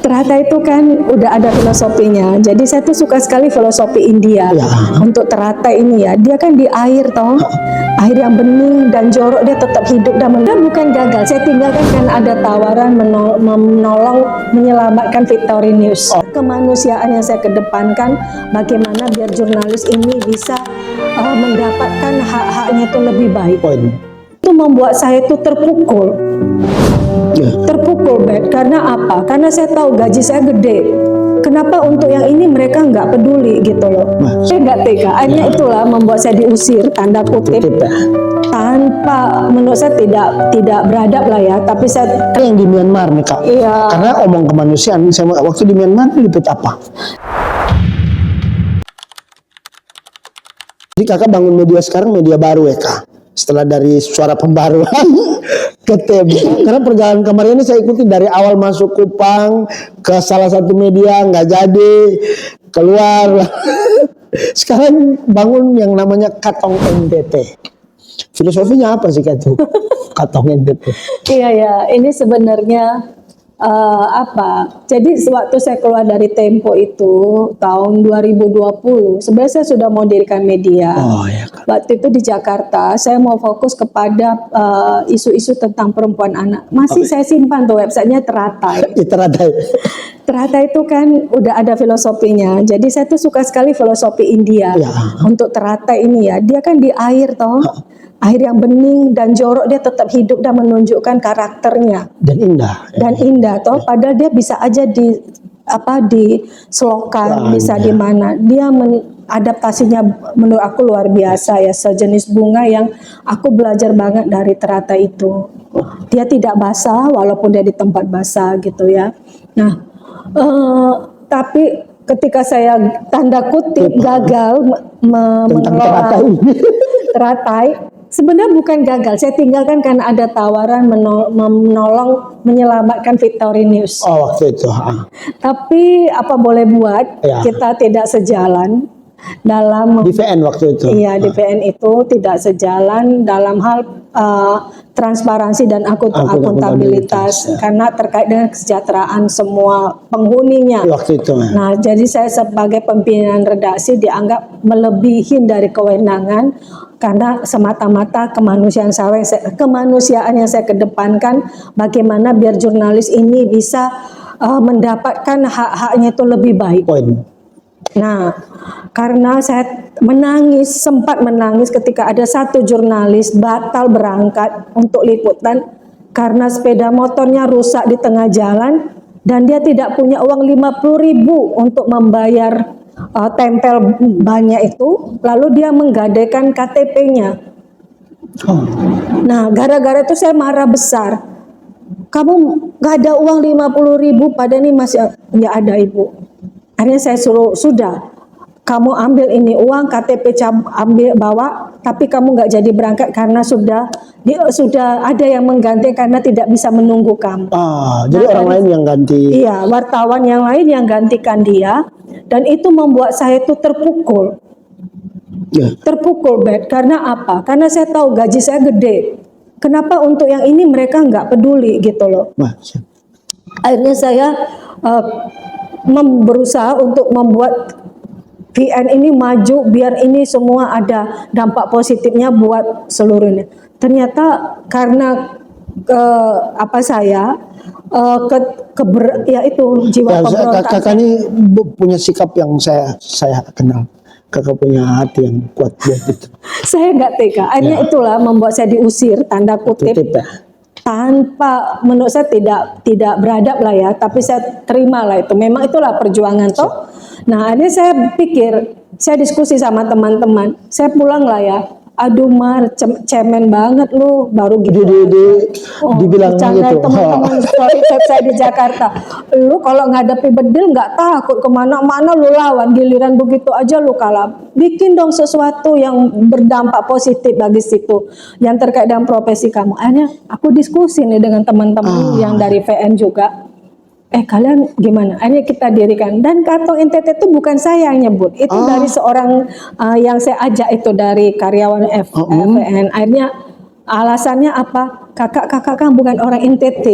Ternyata itu kan udah ada filosofinya. Jadi saya tuh suka sekali filosofi India. Ya. Untuk teratai ini ya, dia kan di air toh, air yang bening dan jorok, dia tetap hidup dan bukan gagal. Saya tinggalkan karena ada tawaran menolong menyelamatkan Victorinius. Kemanusiaan yang saya kedepankan, bagaimana biar jurnalis ini bisa mendapatkan hak-haknya itu lebih baik. Itu membuat saya itu terpukul. Terpukul, Bet. Karena apa? Karena saya tahu gaji saya gede. Kenapa untuk yang ini mereka nggak peduli gitu loh? Saya nggak tega. Akhirnya itulah membuat saya diusir, tanda kutip, tanpa, menurut saya tidak beradab lah ya. Tapi saya yang di Myanmar nih Kak. Iya. Karena omong kemanusiaan, saya waktu di Myanmar liput apa? Jadi Kakak bangun media sekarang, media baru ya Kak. Setelah dari Suara Pembaruan ke TB. Karena perjalanan kemarin ini saya ikuti dari awal masuk Kupang ke salah satu media, nggak jadi, keluar. Sekarang bangun yang namanya Katong NTT. Filosofinya apa sih Kak itu? Katong NTT. Iya ya, ini sebenarnya apa? Jadi waktu saya keluar dari Tempo itu tahun 2020, sebenarnya saya sudah mau dirikan media. Oh, ya, Kak. Waktu itu di Jakarta, saya mau fokus kepada isu-isu tentang perempuan anak. Masih saya simpan tuh websitenya Teratai. Teratai. Teratai itu kan udah ada filosofinya. Jadi saya tuh suka sekali filosofi India. Ya. Untuk Teratai ini ya, dia kan di air toh. Air yang bening dan jorok, dia tetap hidup dan menunjukkan karakternya. Dan indah. Dan indah toh, padahal dia bisa aja di selokan, bisa di mana. Dia adaptasinya menurut aku luar biasa ya, sejenis bunga yang aku belajar banget dari Teratai itu. Dia tidak basah walaupun dia di tempat basah gitu ya. Nah, tapi ketika saya tanda kutip gagal menolong Teratai, sebenarnya bukan gagal, saya tinggalkan karena ada tawaran menolong menyelamatkan Victorinius. Oh, waktu itu. Tapi apa boleh buat, kita tidak sejalan dalam di VN waktu itu. Iya, di VN itu tidak sejalan dalam hal transparansi dan akuntabilitas karena terkait dengan kesejahteraan semua penghuninya. Waktu itu. Nah, jadi saya sebagai pimpinan redaksi dianggap melebihi dari kewenangan karena semata-mata kemanusiaan yang saya kedepankan, bagaimana biar jurnalis ini bisa mendapatkan hak-haknya itu lebih baik. Nah, karena saya sempat menangis ketika ada satu jurnalis batal berangkat untuk liputan karena sepeda motornya rusak di tengah jalan dan dia tidak punya uang 50.000 untuk membayar tempel banyak itu, lalu dia menggadaikan KTP-nya. Nah, gara-gara itu saya marah besar. Kamu gak ada uang 50.000, padahal ini masih nggak ada Ibu. Akhirnya saya suruh, sudah, kamu ambil ini uang, KTP ambil bawa, tapi kamu nggak jadi berangkat karena sudah ada yang mengganti karena tidak bisa menunggu kamu. Jadi orang lain yang ganti. Iya, wartawan yang lain yang gantikan dia, dan itu membuat saya itu terpukul. Terpukul, Bet. Karena apa? Karena saya tahu gaji saya gede. Kenapa untuk yang ini mereka nggak peduli gitu loh. Akhirnya saya berusaha untuk membuat VN ini maju biar ini semua ada dampak positifnya buat seluruhnya. Ternyata karena jiwa pemberontakan. Kakak ini punya sikap yang saya kenal. Kakak punya hati yang kuat buat itu. Saya nggak tega. Akhirnya itulah membuat saya diusir, tanda kutip. Tanpa, menurut saya tidak beradab lah ya, tapi saya terima lah itu. Memang itulah perjuangan toh. Nah, akhirnya saya pikir, saya diskusi sama teman-teman. Saya pulang lah ya. Aduh Mar, cemen banget lu, baru gitu. Dibilang gitu. Teman-teman saya di Jakarta. Lu kalau ngadepi bedil nggak takut, kemana-mana lu lawan, giliran begitu aja lu kalah. Bikin dong sesuatu yang berdampak positif bagi situ, yang terkait dengan profesi kamu. Akhirnya aku diskusi nih dengan teman-teman yang dari VN juga. Kalian gimana? Akhirnya kita dirikan, dan Katong NTT itu bukan saya yang nyebut, itu dari seorang yang saya ajak itu dari karyawan VN. Akhirnya alasannya apa? Kakak kan bukan orang NTT.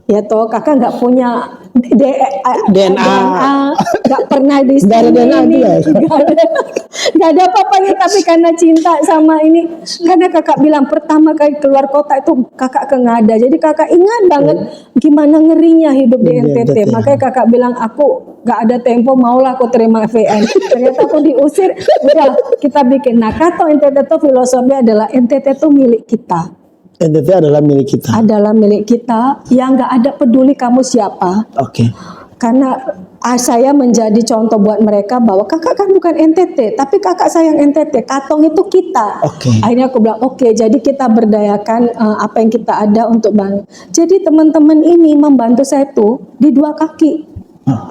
Ya toh kakak nggak punya DNA. nggak pernah di Nggak ada DNA ini, juga ya? nggak ada apa-apanya, tapi karena cinta sama ini, karena kakak bilang pertama kali keluar kota itu kakak ke Ngada, jadi kakak ingat banget gimana ngerinya hidup di Di NTT. NTT. Makanya kakak bilang aku nggak ada tempo, maulah aku terima VN. Ternyata aku diusir, udah kita bikin. Nah kata NTT itu filosofi adalah NTT itu milik kita. NTT adalah milik kita. Adalah milik kita, yang nggak ada peduli kamu siapa. Oke. Karena saya menjadi contoh buat mereka bahwa kakak kan bukan NTT, tapi kakak sayang NTT, Katong itu kita. Oke. Akhirnya aku bilang oke, jadi kita berdayakan apa yang kita ada untuk bantu. Jadi teman-teman ini membantu saya tuh di dua kaki.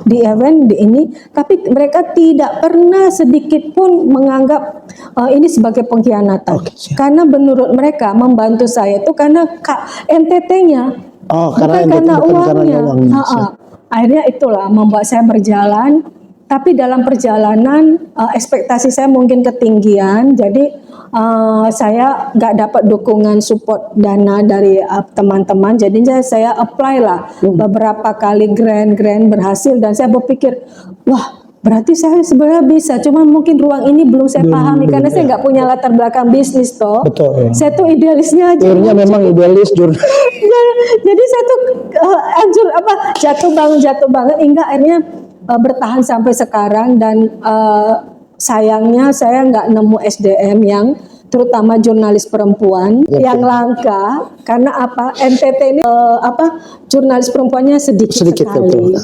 Di event di ini, tapi mereka tidak pernah sedikit pun menganggap ini sebagai pengkhianatan. Oke, siap. Karena menurut mereka membantu saya itu karena NTT-nya, Oh, bukan karena NTT karena bukan karena uangnya. uangnya. Ha-ha. Akhirnya itulah membuat saya berjalan. Tapi dalam perjalanan ekspektasi saya mungkin ketinggian, jadi saya nggak dapat dukungan support dana dari teman-teman. Jadinya saya apply lah beberapa kali grant berhasil, dan saya berpikir wah berarti saya sebenarnya bisa, cuman mungkin ruang ini belum saya pahami karena saya nggak punya latar belakang bisnis toh. Betul. Saya tuh idealisnya aja. Akhirnya memang idealis Jadi saya tuh jatuh banget hingga akhirnya bertahan sampai sekarang, dan sayangnya saya nggak nemu SDM yang terutama jurnalis perempuan yang langka. Karena apa, NTT ini jurnalis perempuannya sedikit sekali.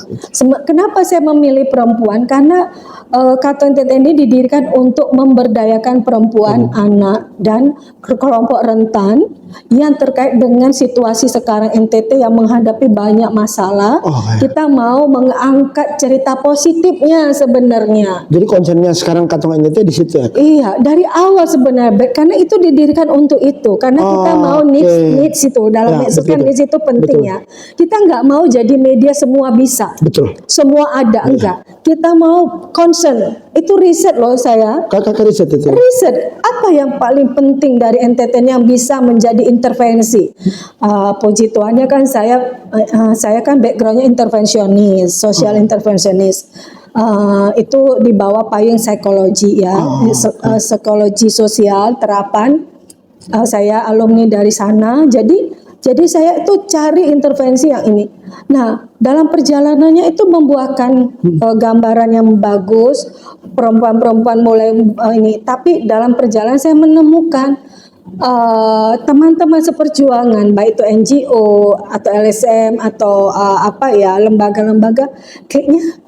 Kenapa saya memilih perempuan? Karena Katong NTT ini didirikan untuk memberdayakan perempuan, anak, dan kelompok rentan yang terkait dengan situasi sekarang NTT yang menghadapi banyak masalah. Kita mau mengangkat cerita positifnya sebenarnya. Jadi konsennya sekarang Katong NTT di situ ya? Iya, dari awal sebenarnya, karena itu didirikan untuk itu, karena kita mau needs itu dalam needs itu penting ya. Kita nggak mau jadi media semua bisa, Betul. semua ada, enggak. Kita mau concern, itu riset loh saya. Kakak riset itu. Riset apa yang paling penting dari NTT yang bisa menjadi intervensi. Puji Tuhannya kan saya kan backgroundnya intervensionis, social intervensionis. Itu di bawah payung psikologi ya, psikologi sosial terapan. Saya alumni dari sana, jadi saya itu cari intervensi yang ini. Nah, dalam perjalanannya itu membuahkan gambaran yang bagus, perempuan-perempuan mulai ini. Tapi dalam perjalanan saya menemukan teman-teman seperjuangan, baik itu NGO atau LSM atau lembaga-lembaga, kayaknya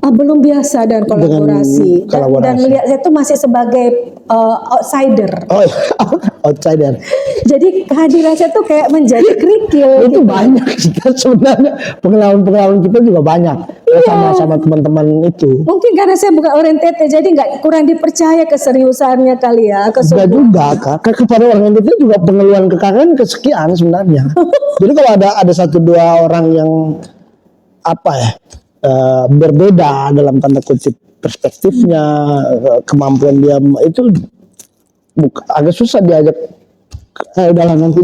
belum biasa dan kolaborasi, dan melihat saya itu masih sebagai outsider. Outsider. Jadi kehadiran saya tuh kayak menjadi kerikil. Itu banyak kita sebenarnya, pengalaman kita juga banyak sama teman-teman itu. Mungkin karena saya bukan orang NTT, jadi nggak kurang dipercaya keseriusannya kali ya. Enggak juga, Kak. Kepada orang NTT juga pengeluaran ke kakak kesekian sebenarnya. Jadi kalau ada satu dua orang yang berbeda dalam tanda kutip perspektifnya, kemampuan dia itu agak susah diajak. Udahlah nanti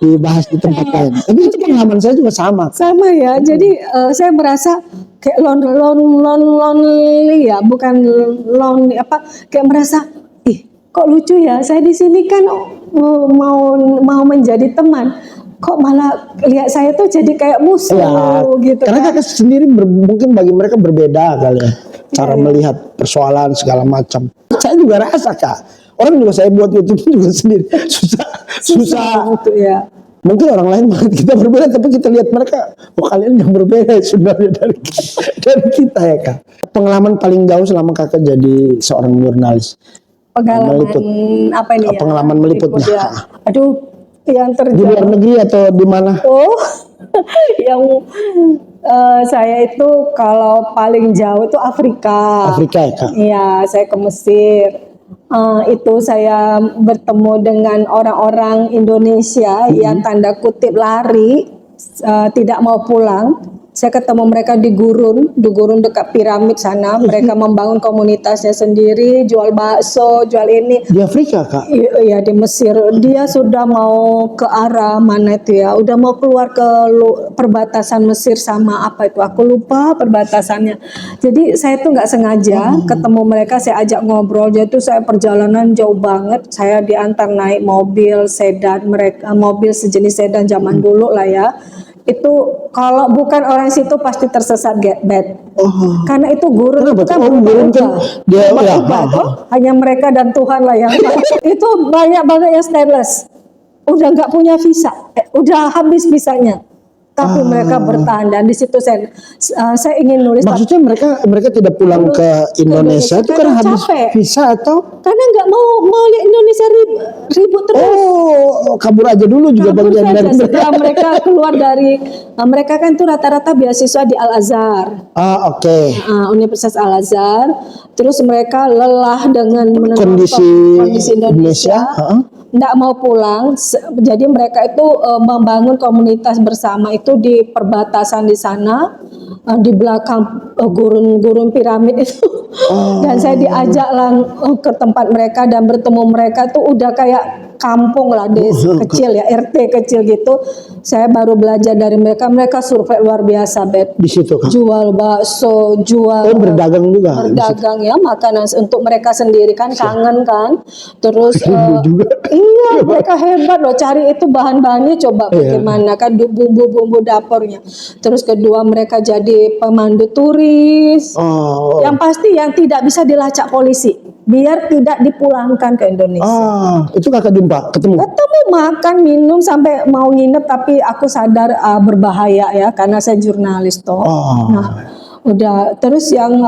dibahas di tempat lain. Tapi itu pengalaman saya juga sama. Sama ya. Jadi saya merasa kayak lonely ya, bukan lonely kayak merasa kok lucu ya. Saya di sini kan mau menjadi teman, kok malah lihat saya tuh jadi kayak musuh gitu. Karena kakak sendiri mungkin bagi mereka berbeda kali ya, cara melihat persoalan segala macam. Saya juga rasa Kak, orang juga saya buat YouTube juga sendiri susah gitu ya. Mungkin orang lain kita berbeda, tapi kita lihat mereka, kalian yang berbeda sebenarnya dari kita ya Kak. Pengalaman paling jauh selama kakak jadi seorang jurnalis? Pengalaman pengalaman meliputnya. Ya. Aduh, yang terjadi di luar negeri atau di mana? Yang saya itu kalau paling jauh itu Afrika. Afrika ya Kak? Iya, saya ke Mesir. Itu saya bertemu dengan orang-orang Indonesia yang tanda kutip lari, tidak mau pulang. Saya ketemu mereka di Gurun dekat piramid sana. Mereka membangun komunitasnya sendiri, jual bakso, jual ini. Di Afrika, Kak? Iya, di Mesir. Dia sudah mau ke arah mana itu ya? Udah mau keluar ke perbatasan Mesir sama apa itu? Aku lupa perbatasannya. Jadi saya tuh nggak sengaja ketemu mereka, saya ajak ngobrol. Jadi tuh saya perjalanan jauh banget. Saya diantar naik mobil sedan, mereka mobil sejenis sedan zaman dulu lah ya. Itu kalau bukan orang situ pasti tersesat, Bet. Karena itu Gurun Kenapa itu kan tuh? Gurun kan dia ya, hanya mereka dan Tuhan lah yang itu banyak banget yang stateless, udah nggak punya visa, udah habis visanya, tapi mereka bertahan. Dan di situ saya ingin nulis. Maksudnya mereka tidak pulang ke Indonesia itu karena habis capek. visa atau Karena nggak mau lihat Indonesia ribut terus. kabur aja dulu juga Kabur bagian saja. dari Setelah mereka keluar dari mereka kan tuh rata-rata beasiswa di Al Azhar, oke. Universitas Al Azhar. Terus mereka lelah dengan menonton kondisi Indonesia, nggak mau pulang. Jadi mereka itu membangun komunitas bersama itu di perbatasan di sana, di belakang gurun piramid itu. Dan saya diajak ke tempat mereka dan bertemu mereka tuh udah kayak kampung lah, desa kecil ya, RT kecil gitu. Saya baru belajar dari mereka survei luar biasa, Bet. Di situ, Kak. Jual bakso, berdagang juga. Berdagang ya, makanan untuk mereka sendiri kan, kangen kan. Terus juga. iya, mereka hebat loh, cari itu bahan-bahannya coba bagaimana kan, bumbu-bumbu dapurnya. Terus kedua mereka jadi pemandu turis. Yang pasti yang tidak bisa dilacak polisi, biar tidak dipulangkan ke Indonesia. Itu Kakak jumpa, ketemu Makan, minum sampai mau nginep, tapi aku sadar berbahaya ya, karena saya jurnalis toh. Nah, udah. Terus yang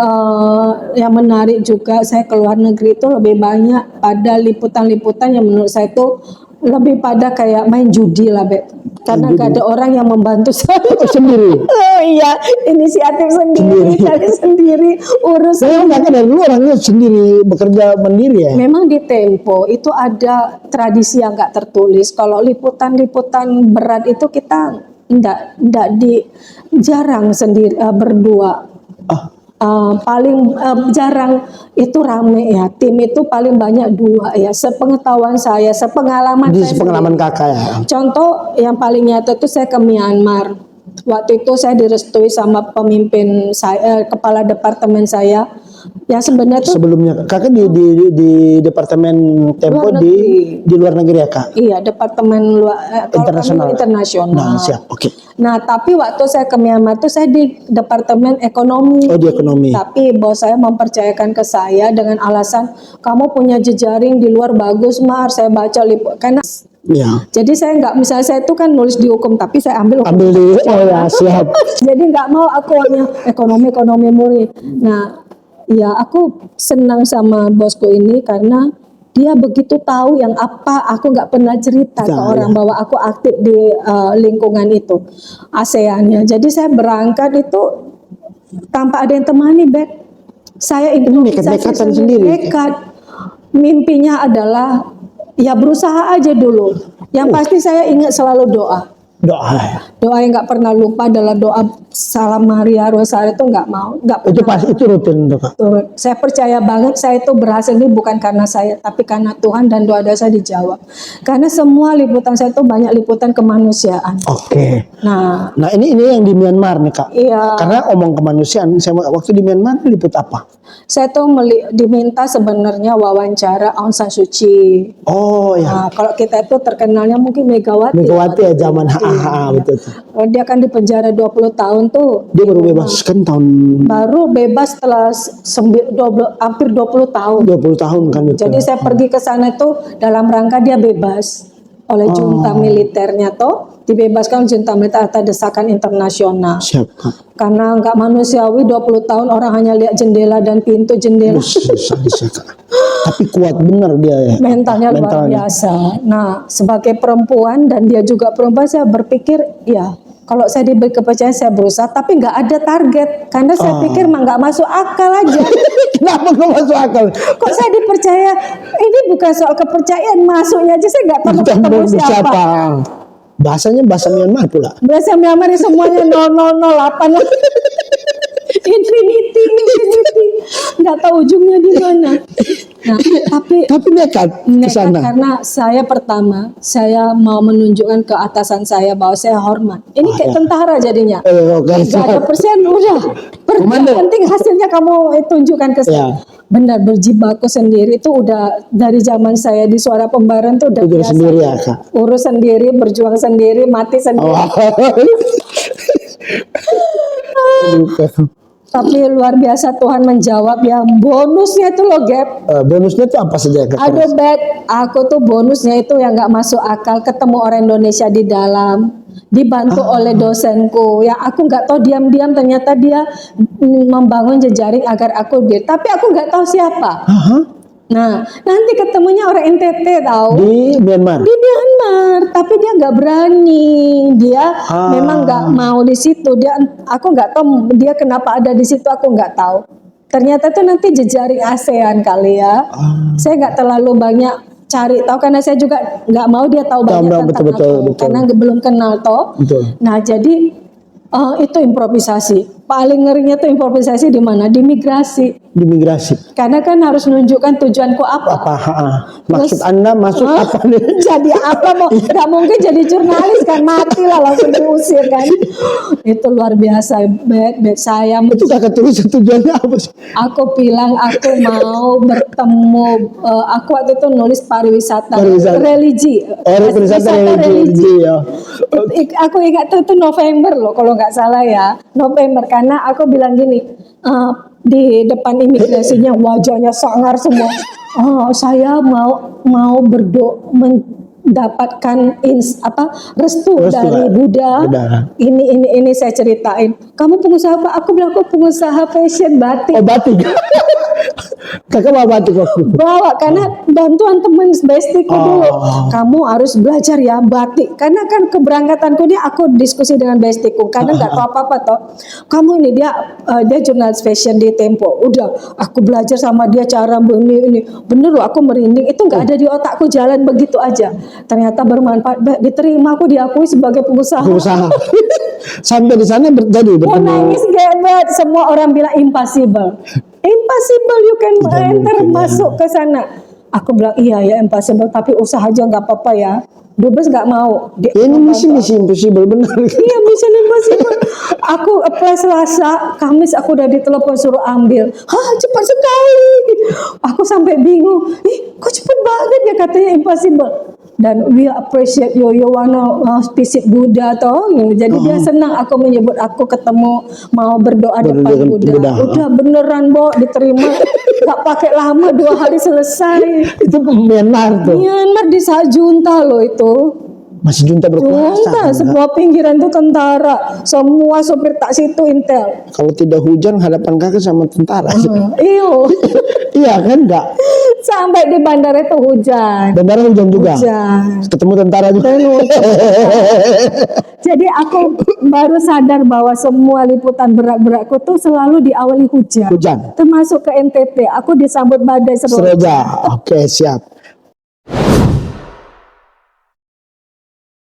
menarik juga, saya ke luar negeri itu lebih banyak pada liputan-liputan yang menurut saya itu lebih pada kayak main judi lah, Bet. Karena gak ada orang yang membantu saya. Sendiri. Iya, inisiatif sendiri, cari sendiri, urus. Saya dari dulu orangnya sendiri, bekerja mandiri ya. Memang di Tempo itu ada tradisi yang gak tertulis. Kalau liputan-liputan berat itu kita jarang sendiri, berdua. Paling jarang itu rame ya, tim itu paling banyak 2 ya, sepengetahuan saya, sepengalaman Kakak ya. Contoh yang paling nyata itu saya ke Myanmar. Waktu itu saya direstui sama pemimpin saya, kepala departemen saya. Ya sebenarnya tuh sebelumnya Kakak di departemen Tempo di luar negeri ya, Kak? Iya, departemen internasional. Nah, siap. Oke. Nah, tapi waktu saya ke Myanmar tuh saya di departemen ekonomi. Di ekonomi. Tapi bos saya mempercayakan ke saya dengan alasan kamu punya jejaring di luar bagus, Mar. Saya baca karena jadi saya nggak, misalnya saya itu kan nulis di hukum, tapi saya ambil di siap. Jadi nggak mau aku hanya ekonomi murni. Nah, ya aku senang sama bosku ini karena dia begitu tahu yang apa aku nggak pernah cerita ke orang bahwa aku aktif di lingkungan itu, ASEAN-nya. Jadi saya berangkat itu tanpa ada yang temani, Bet. Saya nekat-nekatan sendiri. Nekat. Mimpinya adalah ya berusaha aja dulu. Yang pasti saya ingat selalu doa. Doa yang nggak pernah lupa adalah doa Salam Maria Rosario, itu nggak itu rutin tuh, Kak. Saya percaya banget saya itu berhasil ini bukan karena saya, tapi karena Tuhan, dan doa-doa saya dijawab. Karena semua liputan saya itu banyak liputan kemanusiaan. Oke. Nah ini yang di Myanmar nih, Kak. Iya. Karena omong kemanusiaan, saya waktu di Myanmar liput apa? Saya tuh diminta sebenarnya wawancara Aung San Suu Kyi. Ya. Kalau kita itu terkenalnya mungkin Megawati ya zaman betul. Dia kan di penjara 20 tahun tuh. Dia baru bebas kan baru bebas setelah hampir 20 tahun. 20 tahun kan itu. Jadi saya pergi ke sana itu dalam rangka dia bebas oleh junta militernya toh, dibebaskan junta militer atas desakan internasional. Siap, Kak. Karena nggak manusiawi 20 tahun orang hanya lihat jendela dan pintu jendela. Tapi kuat benar dia ya. Mentalnya luar biasa. Nah, sebagai perempuan dan dia juga perempuan, saya berpikir ya kalau saya diberi kepercayaan saya berusaha, tapi nggak ada target karena saya pikir mah nggak masuk akal aja. Kenapa nggak masuk akal? Kok saya dipercaya? Ini bukan soal kepercayaan, masuknya aja saya nggak tahu ketemu siapa. Bahasanya bahasa Myanmar pula. Bahasa Myanmar semuanya 0008 lah. Infinity. Nggak tahu ujungnya di mana. Nah, Tapi nekat ke nekat sana. karena saya pertama, saya mau menunjukkan ke atasan saya bahwa saya hormat. Ini kayak ya. tentara jadinya. Oke, Gak ada persen, udah. Komandan. Penting hasilnya kamu tunjukkan ke saya. Ya. Benar, berjibaku sendiri itu udah dari zaman saya di Suara Pembaruan tuh udah Udah biasa. sendiri ya, Kak. Urus sendiri, berjuang sendiri, mati sendiri. Tapi luar biasa Tuhan menjawab ya. Bonusnya itu loh, Gap. Bonusnya itu apa saja, Kak? Aduh, Bet, aku tuh bonusnya itu yang nggak masuk akal, ketemu orang Indonesia di dalam, dibantu oleh dosenku. Ya aku nggak tahu, diam-diam ternyata dia membangun jejaring agar aku tapi aku nggak tahu siapa. Nah, nanti ketemunya orang NTT tahu. Di Myanmar. Di Myanmar, tapi dia nggak berani. Dia memang nggak mau di situ. Aku nggak tahu dia kenapa ada di situ. Aku nggak tahu. Ternyata itu nanti jejaring ASEAN kali ya. Saya nggak terlalu banyak cari tahu karena saya juga nggak mau dia tahu banyak tentang aku karena belum kenal toh. Betul. Nah jadi itu improvisasi. Paling ngerinya tuh improvisasi di mana? Di migrasi. Di migrasi. Karena kan harus menunjukkan tujuanku apa. Maksud Anda masuk apa nih? Jadi apa mau? Gak mungkin jadi jurnalis kan, mati lah langsung diusir kan. Itu luar biasa. Saya Itu Kakak tulis tujuannya apa sih? aku bilang aku mau bertemu. Aku waktu itu nulis pariwisata. Religi. Pariwisata religi ya. Aku ingat itu November loh kalau nggak salah ya, November, karena aku bilang gini di depan imigrasinya wajahnya sangar semua. Saya mau mendapatkan restu dari Buddha. Ini saya ceritain. Kamu pengusaha apa? Aku bilang aku pengusaha fashion batik. Oh, batik. Kakak bawa batik waktu itu? Bawa, karena bantuan teman bestiku dulu. Kamu harus belajar ya batik. Karena kan keberangkatanku dia aku diskusi dengan bestiku. Karena nggak tahu apa-apa toh. Kamu ini dia jurnalis fashion di Tempo. Udah, aku belajar sama dia cara ini. Bener loh, aku merinding. Itu nggak ada di otakku, jalan begitu aja. Ternyata bermanfaat. Diterima, aku diakui sebagai pengusaha. Sampai di sana terjadi Mau nangis gebet. Semua orang bilang impossible. Impossible, you can enter masuk ke sana. Aku bilang iya ya impossible, tapi usaha aja nggak apa-apa ya. Dubes nggak mau. Ini misi impossible benar. Iya, mission impossible. Aku apply Selasa, Kamis aku udah ditelepon suruh ambil. Cepat sekali. Aku sampai bingung. Kok cepet banget ya katanya impossible. Dan we appreciate you wanna visit Buddha toh. Jadi dia senang aku menyebut aku ketemu mau berdoa depan Buddha. Udah beneran diterima. Gak pakai lama, 2 hari selesai. Itu Myanmar tuh. Myanmar di saat junta loh itu. Masih junta berkuasa. Junta, semua pinggiran itu tentara. Semua sopir taksi itu intel. Kalau tidak hujan hadapan kakak sama tentara. Iyo. Iya kan enggak? Sampai di bandara itu hujan. Bandara hujan juga. Hujan. Ketemu tentara juga. Jadi aku baru sadar bahwa semua liputan berat-beratku tuh selalu diawali hujan. Hujan. Termasuk ke NTT, aku disambut badai seroja. Oke, siap.